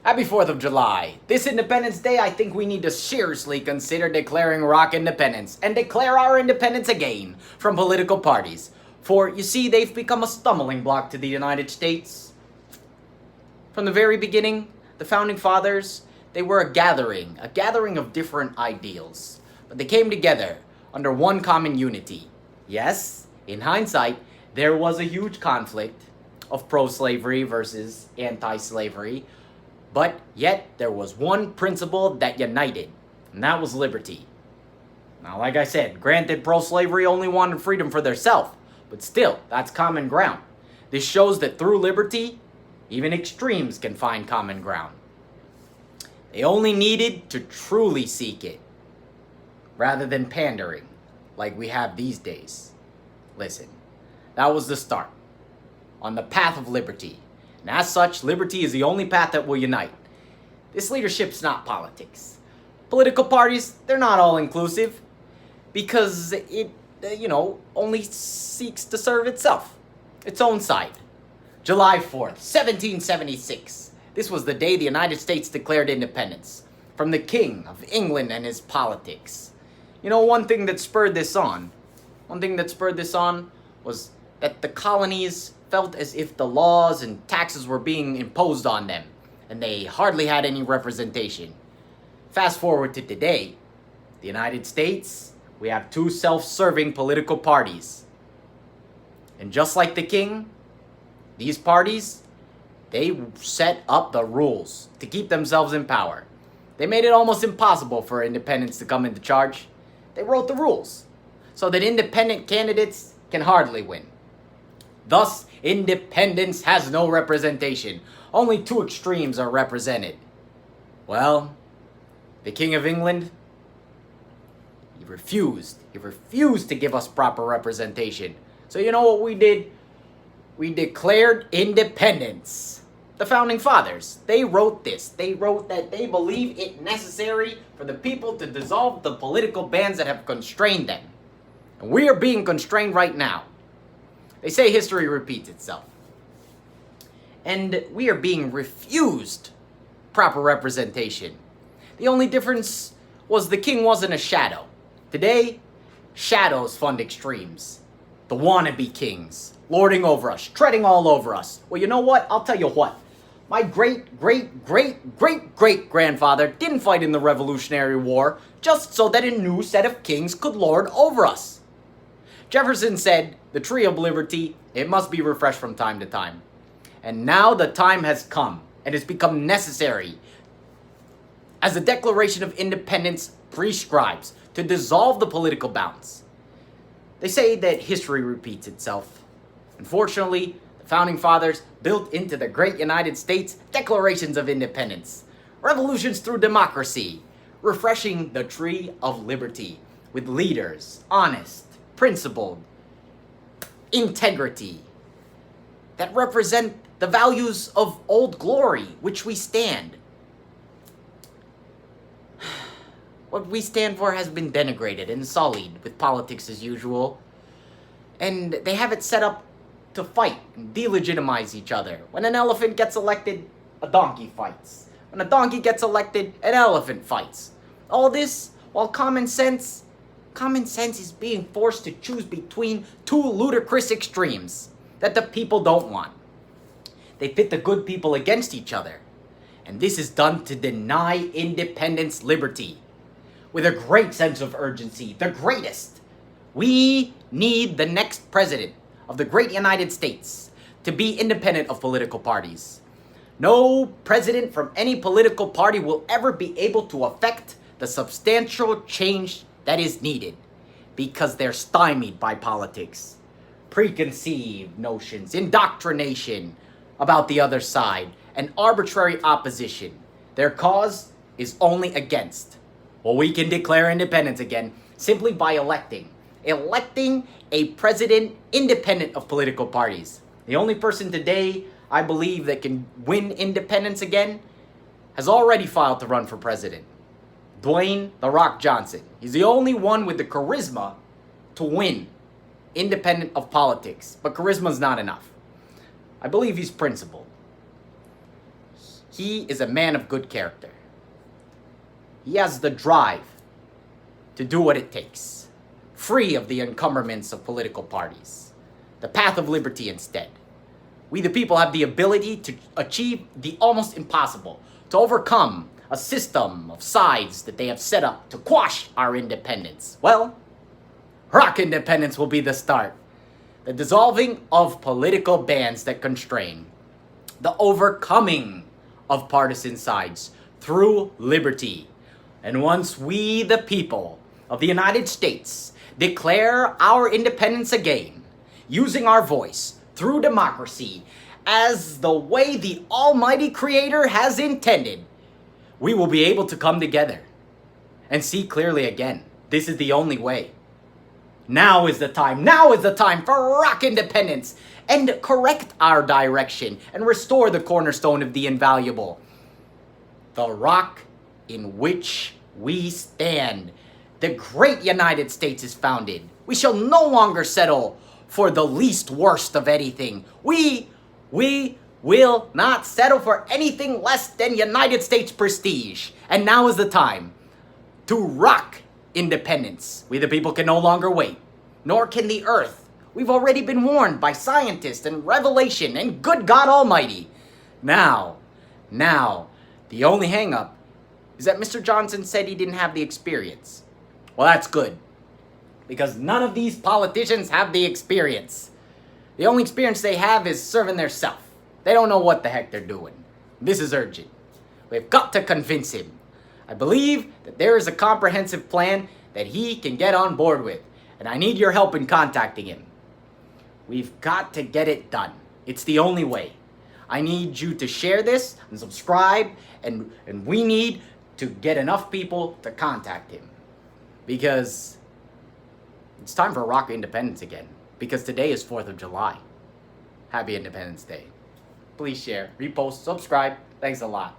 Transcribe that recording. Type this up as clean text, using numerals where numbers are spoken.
Happy 4th of July. This Independence Day, I think we need to seriously consider declaring rock independence and declare our independence again from political parties. For, you see, they've become a stumbling block to the United States. From the very beginning, the Founding Fathers, they were a gathering of different ideals. But they came together under one common unity. Yes, in hindsight, there was a huge conflict of pro-slavery versus anti-slavery, but yet there was one principle that united, and that was liberty. Now, like I said, granted, pro-slavery only wanted freedom for theirself, but still, that's common ground. This shows that through liberty, even extremes can find common ground. They only needed to truly seek it, rather than pandering, like we have these days. Listen, that was the start, on the path of liberty. And as such, liberty is the only path that will unite. This leadership's not politics. Political parties, they're not all inclusive, because it, only seeks to serve itself, its own side. July 4th, 1776. This was the day the United States declared independence from the King of England and his politics. One thing that spurred this on was that the colonies felt as if the laws and taxes were being imposed on them, and they hardly had any representation. Fast forward to today, the United States, we have two self-serving political parties. And just like the king, these parties, they set up the rules to keep themselves in power. They made it almost impossible for independents to come into charge. They wrote the rules so that independent candidates can hardly win. Thus, independence has no representation. Only two extremes are represented. Well, the King of England, he refused to give us proper representation. So you know what we did? We declared independence. The Founding Fathers, they wrote this. They wrote that they believe it necessary for the people to dissolve the political bands that have constrained them. And we are being constrained right now. They say history repeats itself. And we are being refused proper representation. The only difference was the king wasn't a shadow. Today, shadows fund extremes. The wannabe kings, lording over us, treading all over us. Well, you know what? I'll tell you what. My great-great-great-great-great-grandfather didn't fight in the Revolutionary War just so that a new set of kings could lord over us. Jefferson said, the tree of liberty, it must be refreshed from time to time. And now the time has come, and it's become necessary, as the Declaration of Independence prescribes, to dissolve the political bounds. They say that history repeats itself. Unfortunately, the Founding Fathers built into the great United States declarations of independence, revolutions through democracy, refreshing the tree of liberty with leaders, honest, principled, integrity, that represent the values of old glory, which we stand. What we stand for has been denigrated and sullied with politics as usual. And they have it set up to fight and delegitimize each other. When an elephant gets elected, a donkey fights. When a donkey gets elected, an elephant fights. All this while common sense is being forced to choose between two ludicrous extremes that the people don't want. They pit the good people against each other. And this is done to deny independence liberty. With a great sense of urgency, the greatest. We need the next president of the great United States to be independent of political parties. No president from any political party will ever be able to affect the substantial change that is needed because they're stymied by politics, preconceived notions, indoctrination about the other side, and arbitrary opposition. Their cause is only against. Well, we can declare independence again simply by electing a president independent of political parties. The only person today, I believe, that can win independence again has already filed to run for president. Dwayne "The Rock" Johnson. He's the only one with the charisma to win independent of politics. But charisma's not enough. I believe he's principled. He is a man of good character. He has the drive to do what it takes, free of the encumberments of political parties. The path of liberty instead. We the people have the ability to achieve the almost impossible, to overcome a system of sides that they have set up to quash our independence. Well, rock independence will be the start. The dissolving of political bands that constrain. The overcoming of partisan sides through liberty. And once we, the people of the United States, declare our independence again, using our voice through democracy as the way the Almighty Creator has intended, we will be able to come together and see clearly again. This is the only way. Now is the time for rock independence and correct our direction and restore the cornerstone of the invaluable. The rock in which we stand. The great United States is founded. We shall no longer settle for the least worst of anything. We will not settle for anything less than United States prestige. And now is the time to rock independence. We the people can no longer wait, nor can the earth. We've already been warned by scientists and revelation and good God Almighty. Now, the only hang-up is that Mr. Johnson said he didn't have the experience. Well, that's good, because none of these politicians have the experience. The only experience they have is serving their self. They don't know what the heck they're doing. This is urgent. We've got to convince him. I believe that there is a comprehensive plan that he can get on board with, and I need your help in contacting him. We've got to get it done. It's the only way. I need you to share this and subscribe, and we need to get enough people to contact him. Because it's time for rock independence again. Because today is 4th of July. Happy Independence Day. Please share, repost, subscribe. Thanks a lot.